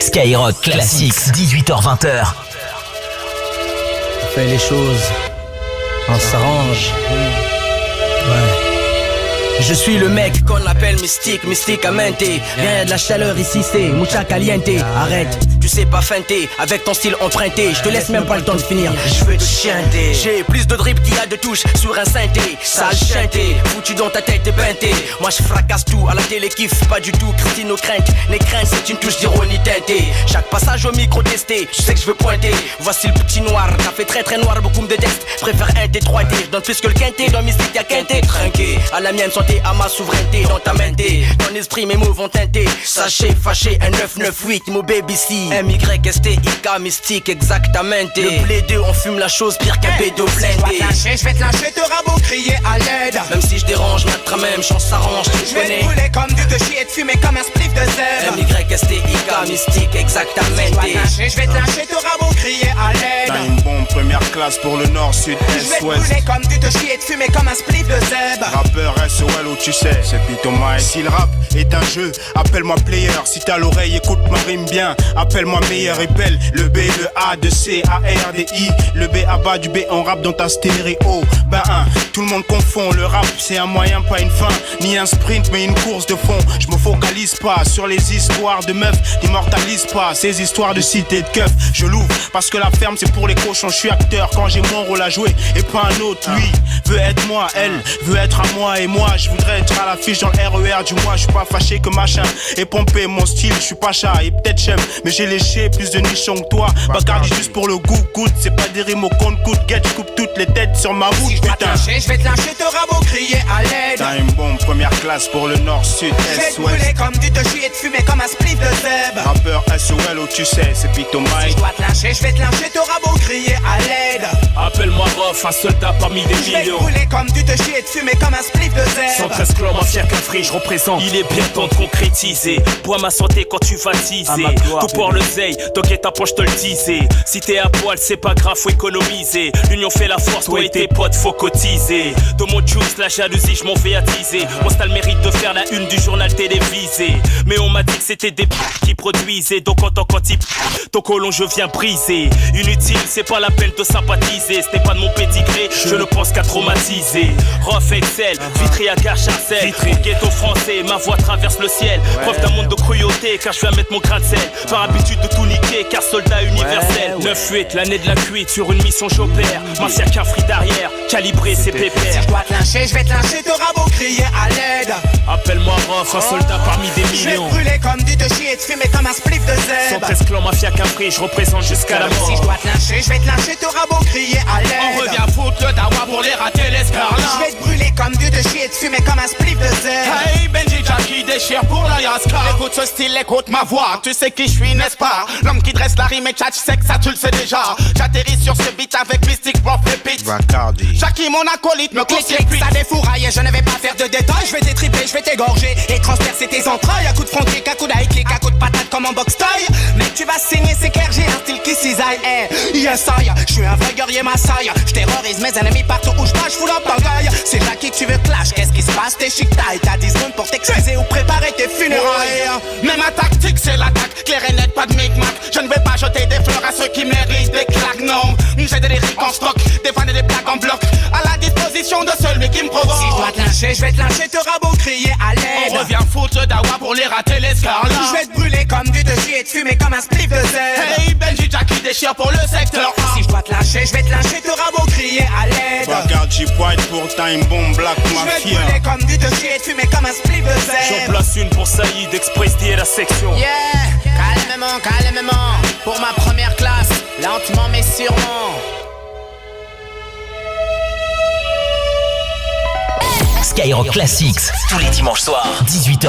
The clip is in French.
Skyrock Classics, 18h-20h. On fait les choses, on s'arrange. Ouais. Je suis le mec qu'on appelle mystique, mysticamente. Rien de la chaleur ici, c'est mucha caliente. Arrête, tu sais pas feinter, avec ton style emprunté. Je te laisse même pas le temps de finir, je veux te chanter. J'ai plus de drip qu'il y a de touches sur un synthé. Sale chanté, foutu dans ta tête et beinté. Moi je fracasse tout, à la télé kiffe pas du tout. Christine aux craintes, les craintes c'est une touche d'ironie teintée. Chaque passage au micro testé, tu sais que je veux pointer. Voici le petit noir, café très très noir, beaucoup me détestent. Préfère un T3T, je donne plus que le quinté. Dans mystique y'a quinté, trinqué. À la mienne santé, à ma souveraineté. Dans ta mente, ton esprit mes mots vont teinter. Sachez, fâché, un 998, mon baby C. M-Y-S-T-I-K, mystique exactamente. Le blé 2, on fume la chose pire qu'un bédo blindé. Je vais te lâcher, t'auras beau crier à l'aide. Même si je dérange, ma même chance s'arrange, tu Je vais connais. te brûler comme du te chier et te fumer comme un spliff de zèbre. M-Y-S-T-I-K, mystique exactamente. Je vais te lâcher, t'auras beau crier à l'aide. T'as une bombe première classe pour le nord, sud, Je vais est, te ouest. brûler comme du te chier et te fumer comme un spliff de zèbre. Rappeur SOL où tu sais, c'est Pitomaï. Si le rap est un jeu, appelle-moi player. Si t'as l'oreille, écoute ma rime bien. Appelle-moi meilleur et belle. Le B, le A, de C, A, R, D, I. Le B à bas du B en rap dans ta stéréo. Ben tout le monde confond. Le rap c'est un moyen, pas une fin. Ni un sprint, mais une course de fond. Je me focalise pas sur les histoires de meufs. N'immortalise pas ces histoires de cité de keufs. Je l'ouvre parce que la ferme c'est pour les cochons. Je suis acteur quand j'ai mon rôle à jouer et pas un autre. Lui veut être moi, elle veut être à moi. Et moi je voudrais être à l'affiche dans le RER du mois. Je suis pas fâché que machin et pomper mon style. Je suis pas chat et peut-être j'aime, mais j'ai léché plus de nichons que toi. Bacardi juste pour le goût, goûte. C'est pas des rimes au compte coûte. Get, je coupe toutes les têtes sur ma route. Si je dois te Putain, lâcher, je vais te lâcher, t'auras beau crier à l'aide. t'as une bombe première classe pour le nord, sud, Je vais est, te brûler ouest. comme du te chier et te fumer comme un spliff de zèbre. Rappeur SOL où tu sais, c'est Si Pitomaï. je dois te lâcher, je vais te lâcher, t'auras beau crier à l'aide. Appelle-moi Rof, un soldat parmi des Je vais te millions. brûler comme du te chier et te fumer comme un spliff de zèbre. 113 clans, mafia qu'un free, je représente. Il est bien temps de concrétiser. Bois ma santé quand tu vas teaser. Tout pour le zeille, t'inquiète ta poche te le disais. Si t'es à poil, c'est pas grave, faut économiser. L'union fait la force, toi et tes potes, faut cotiser. Dans mon juice, la jalousie, je m'en fais attiser. Moi, t'as le mérite de faire la une du journal télévisé. Mais on m'a dit que c'était des qui produisaient. Donc en tant qu'anti, ton colon, je viens briser. Inutile, c'est pas la peine de sympathiser. Ce n'est pas de mon pédigré, je ne pense qu'à traumatiser. Rof excel, Vitry à gare Charcel. Pour ghetto français, ma voix traverse le ciel. Preuve d'un monde de cruauté, car je viens mettre mon grain de sel. Par habitude de tout niquer, car soldat universel. 9-8, l'année de la cuite, sur une mission j'opère. Mafia qu'un free derrière, calibré c'est Si pépère. je dois te lâcher, je vais te lâcher, t'auras beau crier à l'aide. Appelle-moi Rof, un soldat parmi des Je vais te millions. brûler comme du te chier et te fumer comme un spliff de zèbre. 113 clans, mafia qu'un free, je représente jusqu'à la mort. Si je dois te lâcher, je vais te lâcher, t'auras beau crier à l'aide. On revient foutre le dawa pour les rater les scarlats. Je vais te brûler comme du te chier et te fumer comme un spliff de zèbre. Hey Benji Jackie déchire pour la Yaska. Écoute ce style, écoute ma voix. Tu sais qui je suis, n'est-ce pas? L'homme qui dresse la rime et tchatch sec, ça tu le sais déjà. J'atterris sur ce beat avec Mystique, Prof et Pete. Bacardi. Jackie, mon acolyte, me Clic, conseille clic, ça défouraille et je ne vais pas faire de détails. Je vais t'étriper, je vais t'égorger et transpercer tes entrailles. À coup de front kick, à coup d'high kick, à coup de patate comme en box taille. Mec, tu vas saigner, c'est clair, j'ai un style qui cisaille. Yes, I, je suis un vrai guerrier Maasai. Je terrorise mes ennemis partout où je passe, je fous la pagaille. C'est Jackie que tu veux clash, qu'est-ce qui se passe? T'es chic taille, t'as 10 secondes pour t'excuser ou préparer tes funérailles. Mais ma tactique c'est l'attaque, clair et net, pas de micmac. Je ne vais pas jeter des fleurs à ceux qui méritent des claques, non. J'ai des lyriques en stock, des vannes et des plaques en bloc. À la disposition de celui qui me provoque. Si je dois te lâcher, je vais te lâcher, t'auras beau crier à On l'aide. revient foutre le dawa pour les rater les scarlats. Je vais te brûler comme du te chier et te fumer comme un spliff de zèbre. Hey Benji Jackie déchire pour le secteur A. Si je dois te lâcher, je vais te lâcher, t'auras beau crier à l'aide. Bacardi White pour Time Bomb Black Je vais te Mafia. brûler comme du te chier et te fumer comme un spliff de J'en zèbre. place une pour Saïd, Express D et la section. Yeah, calmement, calmement. Pour ma première classe, lentement mais sûrement. Skyrock Classics, tous les dimanches soirs, 18h.